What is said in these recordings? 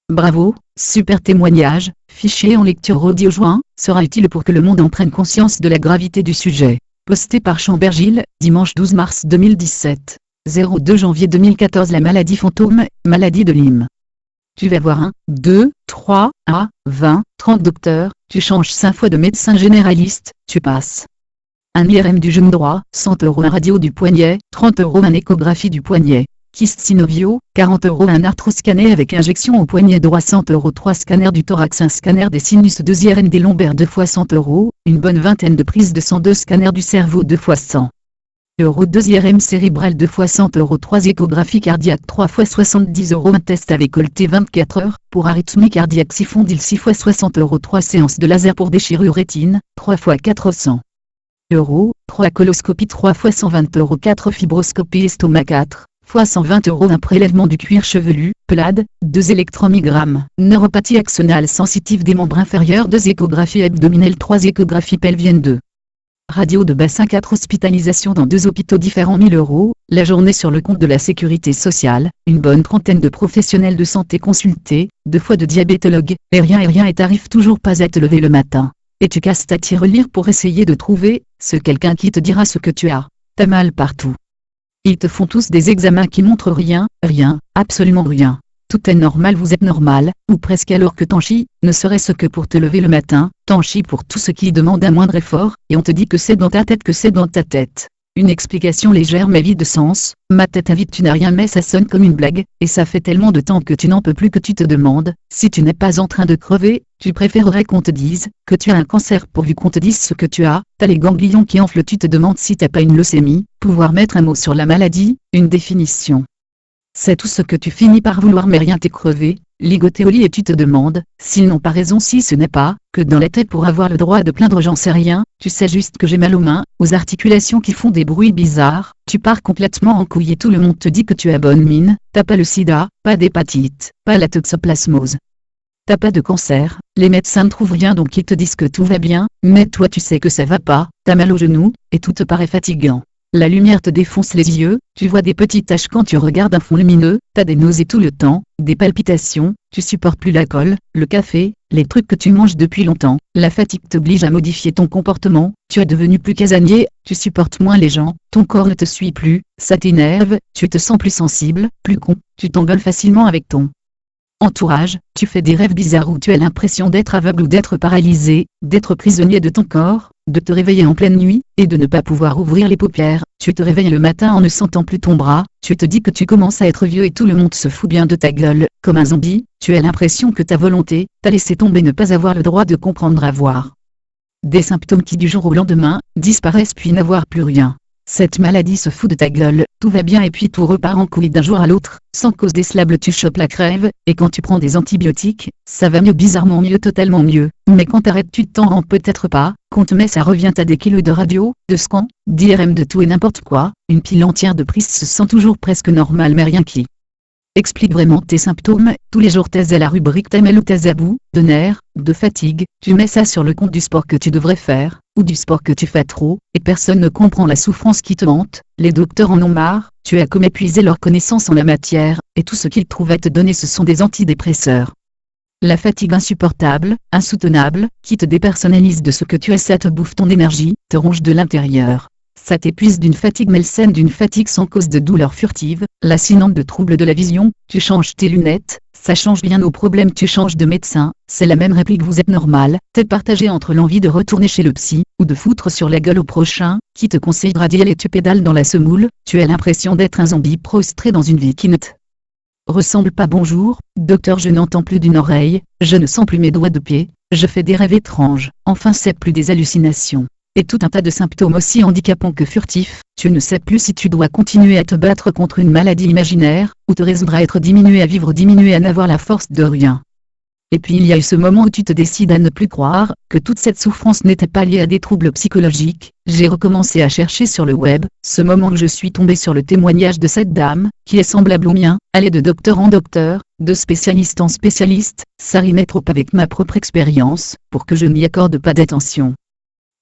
Bravo, super témoignage, fichier en lecture audio joint, sera utile pour que le monde en prenne conscience de la gravité du sujet. Posté par Chambergil, dimanche 12 mars 2017. 02 janvier 2014. La maladie fantôme, maladie de Lyme. Tu vas voir 1, 2, 3, à 20, 30 docteurs, tu changes 5 fois de médecin généraliste, tu passes. Un IRM du genou droit, 100 €. Un radio du poignet, 30 €. Un échographie du poignet. Kyste synovio, 40 €. Un arthroscanner avec injection au poignet droit, 100 €. 3 scanners du thorax. Un scanner des sinus. 2 IRM des lombaires, 2 fois 100 €. Une bonne vingtaine de prises de sang. 2 scanners du cerveau, 2 fois 100 €. 2 IRM cérébral, 2 fois 100 €. 3 échographies cardiaques, 3 fois 70 €. Un test avec Holter 24 heures, pour arythmie cardiaque. Sifondil, 6 fois 60 €. 3 séances de laser pour déchirure rétine, 3 fois 400 €. 3 coloscopies, 3 fois 120 €. 4 fibroscopies estomac, 4 fois 120 €. Un prélèvement du cuir chevelu, PLAD, 2 électromyogrammes. Neuropathie axonale sensitive des membres inférieurs. 2 échographies abdominales. 3 échographies pelviennes. 2 radio de bassin. 4 hospitalisations dans 2 hôpitaux différents. 1000 €. La journée sur le compte de la sécurité sociale. Une bonne trentaine de professionnels de santé consultés, 2 fois de diabétologue. Et rien et t'arrives toujours pas à te lever le matin. Et tu casses ta tirelire pour essayer de trouver quelqu'un qui te dira ce que tu as. T'as mal partout. Ils te font tous des examens qui montrent rien, absolument rien. Tout est normal, vous êtes normal, ou presque, alors que t'en chies, ne serait-ce que pour te lever le matin, t'en chies pour tout ce qui demande un moindre effort, et on te dit que c'est dans ta tête, Une explication légère mais vide de sens. Ma tête invite, tu n'as rien, mais ça sonne comme une blague, et ça fait tellement de temps que tu n'en peux plus que tu te demandes, si tu n'es pas en train de crever, tu préférerais qu'on te dise que tu as un cancer pourvu qu'on te dise ce que tu as. T'as les ganglions qui enflent, tu te demandes si t'as pas une leucémie. Pouvoir mettre un mot sur la maladie, une définition. C'est tout ce que tu finis par vouloir, mais rien, t'es crevé, ligoté au lit, et tu te demandes s'ils n'ont pas raison, si ce n'est pas que dans la tête pour avoir le droit de plaindre. J'en sais rien, tu sais juste que j'ai mal aux mains, aux articulations qui font des bruits bizarres. Tu pars complètement en couille et tout le monde te dit que tu as bonne mine. T'as pas le sida, pas d'hépatite, pas la toxoplasmose. T'as pas de cancer, les médecins ne trouvent rien, donc ils te disent que tout va bien, mais toi tu sais que ça va pas, t'as mal au genou, et tout te paraît fatigant. La lumière te défonce les yeux, tu vois des petites taches quand tu regardes un fond lumineux, t'as des nausées tout le temps, des palpitations, tu supportes plus l'alcool, le café, les trucs que tu manges depuis longtemps. La fatigue t'oblige à modifier ton comportement, tu es devenu plus casanier, tu supportes moins les gens, ton corps ne te suit plus, ça t'énerve, tu te sens plus sensible, plus con, tu t'engueules facilement avec ton entourage, tu fais des rêves bizarres où tu as l'impression d'être aveugle ou d'être paralysé, d'être prisonnier de ton corps, de te réveiller en pleine nuit, et de ne pas pouvoir ouvrir les paupières. Tu te réveilles le matin en ne sentant plus ton bras, tu te dis que tu commences à être vieux et tout le monde se fout bien de ta gueule, comme un zombie. Tu as l'impression que ta volonté t'a laissé tomber, ne pas avoir le droit de comprendre, avoir des symptômes qui du jour au lendemain disparaissent puis n'avoir plus rien. Cette maladie se fout de ta gueule, tout va bien et puis tout repart en couille d'un jour à l'autre, sans cause décelable. Tu chopes la crève, et quand tu prends des antibiotiques, ça va mieux, bizarrement mieux, totalement mieux. Mais quand t'arrêtes, tu t'en rends peut-être pas compte, mais ça revient à des kilos de radio, de scans, d'IRM, de tout et n'importe quoi. Une pile entière de prises se sent toujours presque normale, mais rien qui explique vraiment tes symptômes. Tous les jours t'es à la rubrique t'es mal ou t'es à bout, de nerfs, de fatigue, tu mets ça sur le compte du sport que tu devrais faire, ou du sport que tu fais trop, et personne ne comprend la souffrance qui te hante. Les docteurs en ont marre, tu as comme épuisé leur connaissance en la matière, et tout ce qu'ils trouvent à te donner ce sont des antidépresseurs. La fatigue insupportable, insoutenable, qui te dépersonnalise de ce que tu es, ça te bouffe ton énergie, te ronge de l'intérieur. Ça t'épuise, d'une fatigue malsaine, d'une fatigue sans cause, de douleur furtive, lancinante, de troubles de la vision. Tu changes tes lunettes, ça change rien au problème, tu changes de médecin, c'est la même réplique, vous êtes normal. T'es partagé entre l'envie de retourner chez le psy, ou de foutre sur la gueule au prochain, qui te conseille de radier, et tu pédales dans la semoule. Tu as l'impression d'être un zombie prostré dans une vie qui ne te ressemble pas. Bonjour, docteur, je n'entends plus d'une oreille, je ne sens plus mes doigts de pied, je fais des rêves étranges. Enfin, c'est plus des hallucinations. Et tout un tas de symptômes aussi handicapants que furtifs. Tu ne sais plus si tu dois continuer à te battre contre une maladie imaginaire, ou te résoudre à être diminué, à vivre diminué, à n'avoir la force de rien. Et puis il y a eu ce moment où tu te décides à ne plus croire que toute cette souffrance n'était pas liée à des troubles psychologiques. J'ai recommencé à chercher sur le web, ce moment où je suis tombé sur le témoignage de cette dame, qui est semblable au mien, allée de docteur en docteur, de spécialiste en spécialiste. Ça rimait trop avec ma propre expérience, pour que je n'y accorde pas d'attention.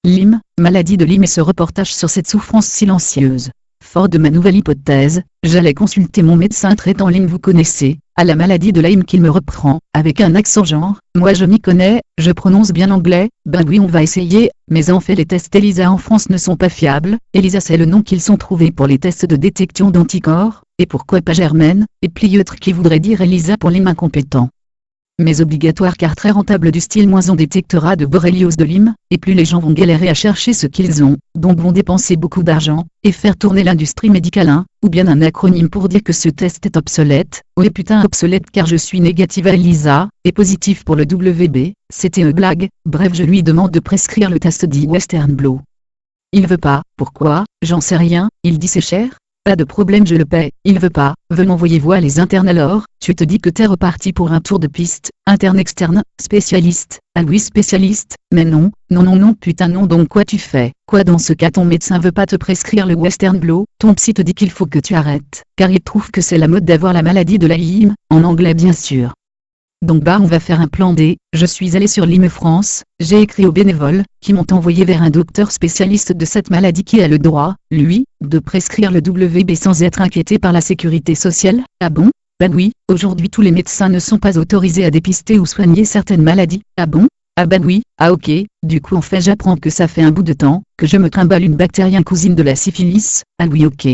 Lyme, maladie de Lyme, et ce reportage sur cette souffrance silencieuse. Fort de ma nouvelle hypothèse, j'allais consulter mon médecin traitant Lyme. Vous connaissez, à la maladie de Lyme qu'il me reprend, avec un accent genre, moi je m'y connais, je prononce bien l'anglais, ben oui on va essayer, mais en fait les tests ELISA en France ne sont pas fiables, ELISA c'est le nom qu'ils sont trouvés pour les tests de détection d'anticorps, et pourquoi pas Germaine, et plieutre qui voudrait dire ELISA pour Lyme incompétent. Mais obligatoire car très rentable du style moins on détectera de borréliose de Lyme, et plus les gens vont galérer à chercher ce qu'ils ont, donc vont dépenser beaucoup d'argent, et faire tourner l'industrie médicale, ou bien un acronyme pour dire que ce test est obsolète, ouais putain obsolète car je suis négative à ELISA, et positif pour le WB, c'était une blague, bref je lui demande de prescrire le test dit Western Blot. Il veut pas, pourquoi, j'en sais rien, il dit c'est cher. Pas de problème je le paie, il veut pas, veut m'envoyer voir les internes alors, tu te dis que t'es reparti pour un tour de piste, interne externe, spécialiste, ah oui spécialiste, mais non, non putain non donc quoi tu fais, quoi dans ce cas ton médecin veut pas te prescrire le Western Blot, ton psy te dit qu'il faut que tu arrêtes, car il trouve que c'est la mode d'avoir la maladie de la Lyme, en anglais bien sûr. Donc bah on va faire un plan D, je suis allé sur Lyme France, j'ai écrit aux bénévoles, qui m'ont envoyé vers un docteur spécialiste de cette maladie qui a le droit, lui, de prescrire le WB sans être inquiété par la sécurité sociale. Ah bon? Ben oui, aujourd'hui tous les médecins ne sont pas autorisés à dépister ou soigner certaines maladies. Ah bon? Ah ben oui, ah ok, du coup en fait j'apprends que ça fait un bout de temps, que je me trimballe une bactérienne cousine de la syphilis. Ah oui ok.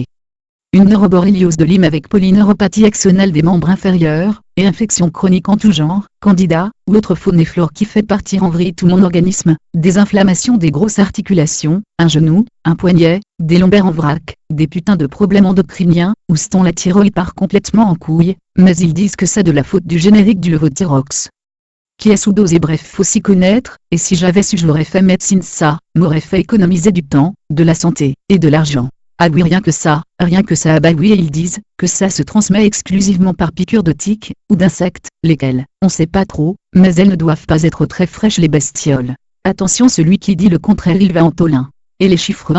Une neuroborréliose de Lyme avec polyneuropathie axonale des membres inférieurs, et infection chronique en tout genre, candida, ou autre faune et flore qui fait partir en vrille tout mon organisme, des inflammations des grosses articulations, un genou, un poignet, des lombaires en vrac, des putains de problèmes endocriniens, où ston la thyroïde part complètement en couille, mais ils disent que c'est de la faute du générique du Levothyrox. Qui est sous-dose et bref faut s'y connaître, et si j'avais su je l'aurais fait médecine ça, m'aurait fait économiser du temps, de la santé, et de l'argent. Ah oui rien que ça, ah bah oui et ils disent, que ça se transmet exclusivement par piqûre de tiques, ou d'insectes, lesquels, on sait pas trop, mais elles ne doivent pas être très fraîches les bestioles. Attention celui qui dit le contraire il va en taulin. Et les chiffres,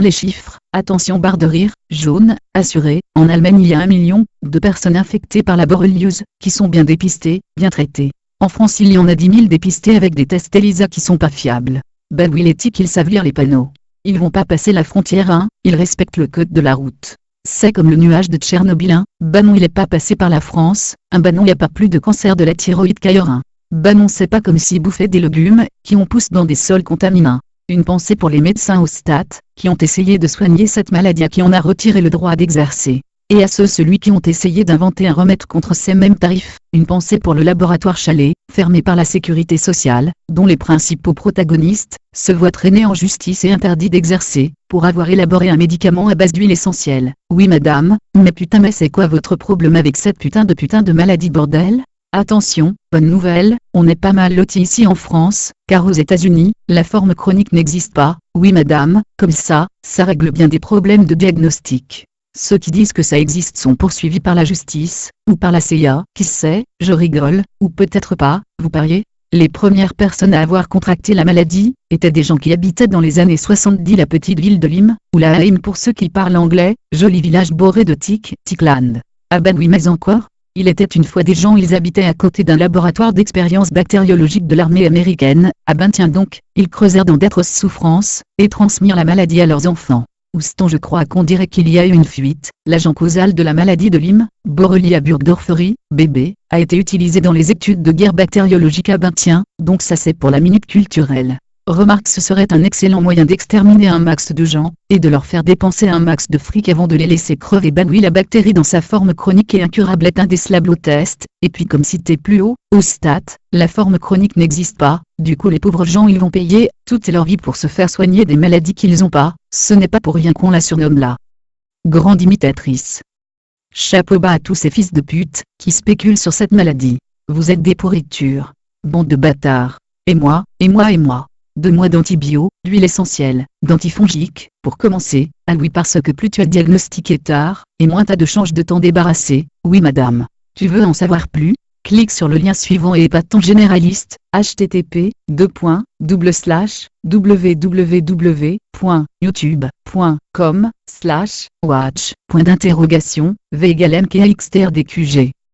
attention barre de rire, jaune, assuré, en Allemagne il y a 1 million, de personnes infectées par la borréliose, qui sont bien dépistées, bien traitées. En France il y en a 10 000 dépistés avec des tests ELISA qui sont pas fiables. Bah oui les tiques ils savent lire les panneaux. Ils vont pas passer la frontière ils respectent le code de la route. C'est comme le nuage de Tchernobyl bah non il est pas passé par la France, bah non y a pas plus de cancer de la thyroïde qu'ailleurs bah non c'est pas comme si bouffaient des légumes, qui ont poussé dans des sols contaminés. Une pensée pour les médecins au stat, qui ont essayé de soigner cette maladie à qui on a retiré le droit d'exercer. Et à celui qui ont essayé d'inventer un remède contre ces mêmes tarifs, une pensée pour le laboratoire Chalet, fermé par la sécurité sociale, dont les principaux protagonistes, se voient traîner en justice et interdits d'exercer, pour avoir élaboré un médicament à base d'huile essentielle. Oui madame, mais putain mais c'est quoi votre problème avec cette putain de maladie bordel? Attention, bonne nouvelle, on est pas mal lotis ici en France, car aux États-Unis, la forme chronique n'existe pas. Oui madame, comme ça règle bien des problèmes de diagnostic. Ceux qui disent que ça existe sont poursuivis par la justice, ou par la CIA, qui sait, je rigole, ou peut-être pas, vous pariez? Les premières personnes à avoir contracté la maladie, étaient des gens qui habitaient dans les années 70 la petite ville de Lyme, ou la Lyme pour ceux qui parlent anglais, joli village bourré de Tickland. Ah ben oui mais encore? Il était une fois des gens ils habitaient à côté d'un laboratoire d'expérience bactériologique de l'armée américaine, ah ben tiens donc, ils creusèrent dans d'atroces souffrances, et transmirent la maladie à leurs enfants. Ouston je crois qu'on dirait qu'il y a eu une fuite, l'agent causal de la maladie de Lyme, Borrelia burgdorferi, BB, a été utilisé dans les études de guerre bactériologique ah ben tiens, donc ça c'est pour la minute culturelle. Remarque ce serait un excellent moyen d'exterminer un max de gens, et de leur faire dépenser un max de fric avant de les laisser crever. Ben oui la bactérie dans sa forme chronique et incurable est indécelable au test, et puis comme cité plus haut, au stat, la forme chronique n'existe pas, du coup les pauvres gens ils vont payer, toute leur vie pour se faire soigner des maladies qu'ils ont pas, ce n'est pas pour rien qu'on la surnomme là. Grande imitatrice. Chapeau bas à tous ces fils de pute, qui spéculent sur cette maladie. Vous êtes des pourritures. Bande de bâtards. Et moi. 2 mois d'antibio, d'huile essentielle, d'antifongique, pour commencer, ah oui parce que plus tu as diagnostiqué tard, et moins t'as de chances de t'en débarrasser, oui madame. Tu veux en savoir plus? Clique sur le lien suivant et épate ton généraliste, http://www.youtube.com/watch. V = MKXTRDQG